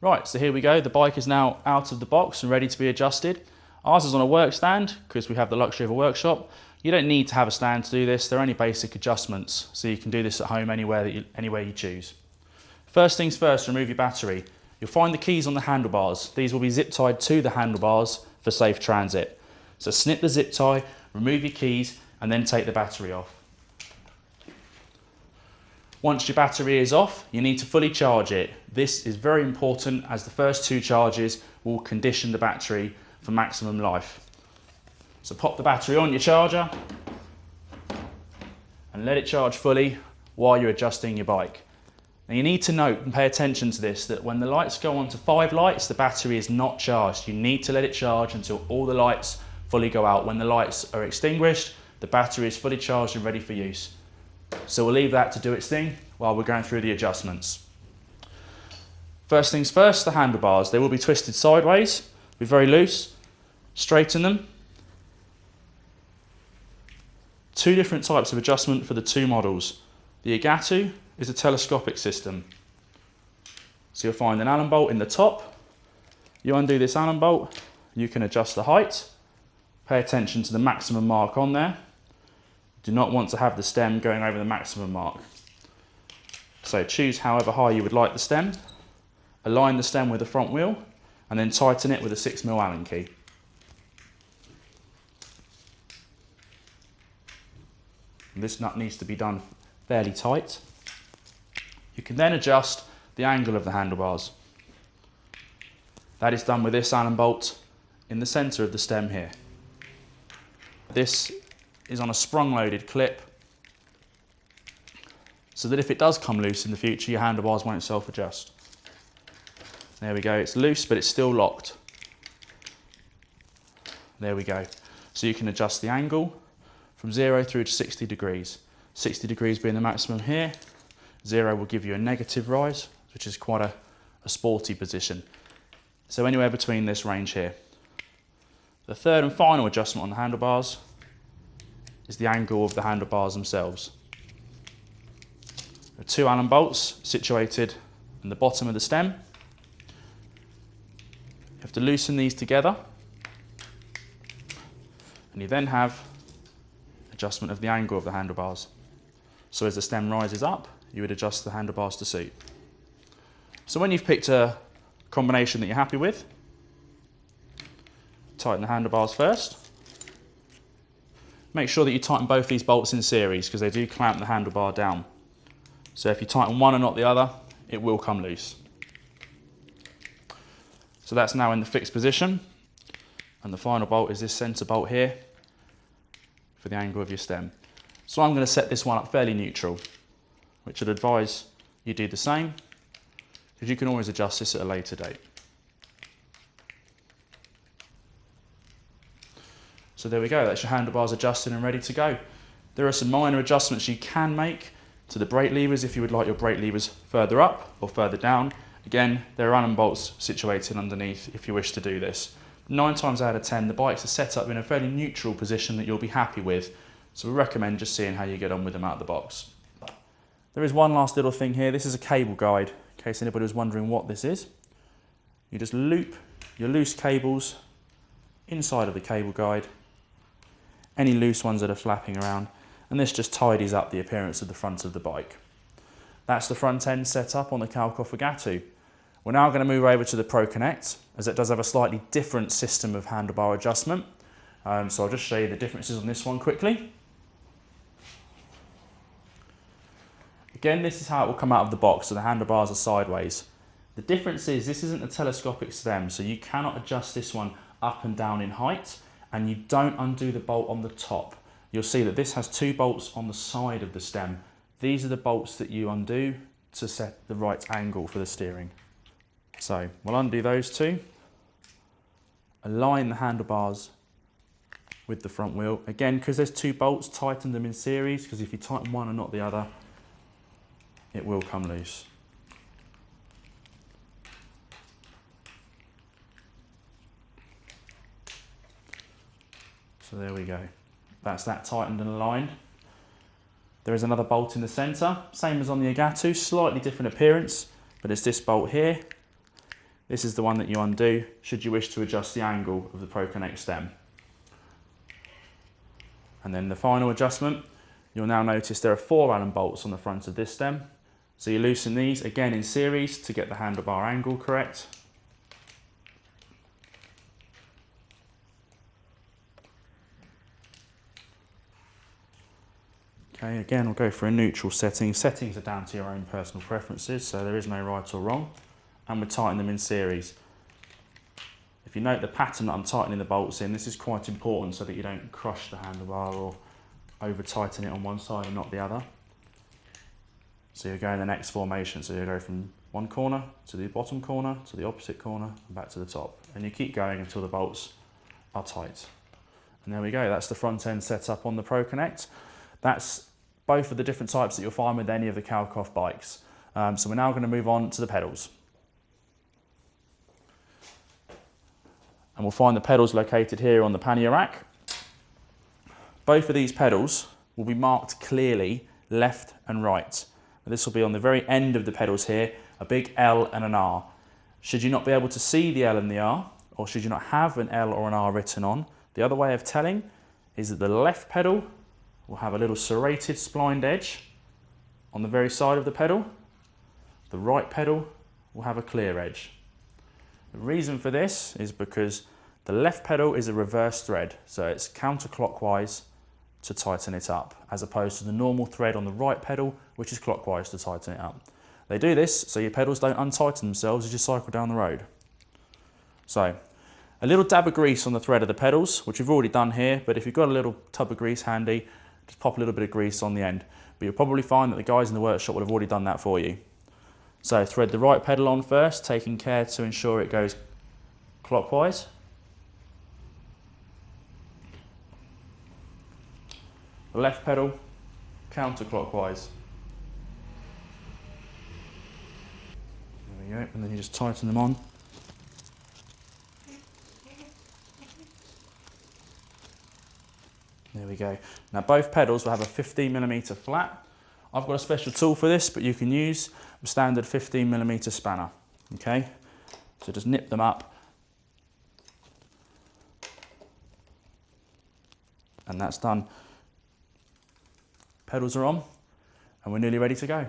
Right, so here we go. The bike is now out of the box and ready to be adjusted. Ours is on a work stand because we have the luxury of a workshop. You don't need to have a stand to do this. They're only basic adjustments, so you can do this at home anywhere you choose. First things first, remove your battery. You'll find the keys on the handlebars. These will be zip tied to the handlebars for safe transit. So snip the zip tie, remove your keys, and then take the battery off. Once your battery is off, you need to fully charge it. This is very important as the first two charges will condition the battery for maximum life. So pop the battery on your charger and let it charge fully while you're adjusting your bike. Now you need to note and pay attention to this, that when the lights go on to 5 lights, the battery is not charged. You need to let it charge until all the lights fully go out. When the lights are extinguished, the battery is fully charged and ready for use. So we'll leave that to do its thing while we're going through the adjustments. First things first, the handlebars. They will be twisted sideways, be very loose. Straighten them. 2 different types of adjustment for the 2 models. The Agatu is a telescopic system. So you'll find an Allen bolt in the top. You undo this Allen bolt, you can adjust the height. Pay attention to the maximum mark on there. Do not want to have the stem going over the maximum mark. So choose however high you would like the stem. Align the stem with the front wheel and then tighten it with a 6mm Allen key. And this nut needs to be done fairly tight. You can then adjust the angle of the handlebars. That is done with this Allen bolt in the centre of the stem here. This is on a sprung loaded clip so that if it does come loose in the future, your handlebars won't self-adjust. There we go, it's loose but it's still locked. There we go. So you can adjust the angle from 0 through to 60 degrees. 60 degrees being the maximum here. 0 will give you a negative rise, which is quite a sporty position. So anywhere between this range here. The third and final adjustment on the handlebars is the angle of the handlebars themselves. There are 2 Allen bolts situated in the bottom of the stem. You have to loosen these together, and you then have adjustment of the angle of the handlebars. So as the stem rises up, you would adjust the handlebars to suit. So when you've picked a combination that you're happy with, tighten the handlebars first. Make sure that you tighten both these bolts in series because they do clamp the handlebar down. So if you tighten one and not the other, it will come loose. So that's now in the fixed position. And the final bolt is this centre bolt here for the angle of your stem. So I'm going to set this one up fairly neutral, which I'd advise you do the same, because you can always adjust this at a later date. So there we go, that's your handlebars adjusted and ready to go. There are some minor adjustments you can make to the brake levers if you would like your brake levers further up or further down. Again, there are Allen bolts situated underneath if you wish to do this. 9 times out of 10, the bikes are set up in a fairly neutral position that you'll be happy with. So we recommend just seeing how you get on with them out of the box. There is one last little thing here. This is a cable guide, in case anybody was wondering what this is. You just loop your loose cables inside of the cable guide, any loose ones that are flapping around, and this just tidies up the appearance of the front of the bike. That's the front end set up on the Kalkhoff Agatu. We're now going to move over to the Pro Connect, as it does have a slightly different system of handlebar adjustment. So I'll just show you the differences on this one quickly. Again, this is how it will come out of the box, so the handlebars are sideways. The difference is this isn't a telescopic stem, so you cannot adjust this one up and down in height, and you don't undo the bolt on the top. You'll see that this has 2 bolts on the side of the stem. These are the bolts that you undo to set the right angle for the steering. So we'll undo those 2, align the handlebars with the front wheel. Again, because there's 2 bolts, tighten them in series, because if you tighten one and not the other, it will come loose. So there we go. That's that tightened and aligned. There is another bolt in the centre, same as on the Agatu, slightly different appearance, but it's this bolt here. This is the one that you undo should you wish to adjust the angle of the ProConnect stem. And then the final adjustment, you'll now notice there are 4 Allen bolts on the front of this stem. So you loosen these again in series to get the handlebar angle correct. Okay, again we'll go for a neutral setting. Settings are down to your own personal preferences, so there is no right or wrong. And we tighten them in series. If you note the pattern that I'm tightening the bolts in, this is quite important so that you don't crush the handlebar or over tighten it on one side and not the other. So you go in the next formation, so you go from one corner to the bottom corner to the opposite corner and back to the top. And you keep going until the bolts are tight. And there we go, that's the front end set up on the ProConnect. That's both of the different types that you'll find with any of the Kalkhoff bikes. So we're now going to move on to the pedals. And we'll find the pedals located here on the pannier rack. Both of these pedals will be marked clearly left and right. This will be on the very end of the pedals here, a big L and an R. Should you not be able to see the L and the R, or should you not have an L or an R written on, the other way of telling is that the left pedal will have a little serrated splined edge on the very side of the pedal. The right pedal will have a clear edge. The reason for this is because the left pedal is a reverse thread, so it's counterclockwise to tighten it up, as opposed to the normal thread on the right pedal, which is clockwise to tighten it up. They do this so your pedals don't untighten themselves as you cycle down the road. So, a little dab of grease on the thread of the pedals, which we've already done here, but if you've got a little tub of grease handy, just pop a little bit of grease on the end. But you'll probably find that the guys in the workshop would have already done that for you. So thread the right pedal on first, taking care to ensure it goes clockwise. The left pedal, counterclockwise. There we go, and then you just tighten them on. There we go. Now both pedals will have a 15mm flat. I've got a special tool for this, but you can use a standard 15mm spanner. Okay, so just nip them up. And that's done. Pedals are on, and we're nearly ready to go.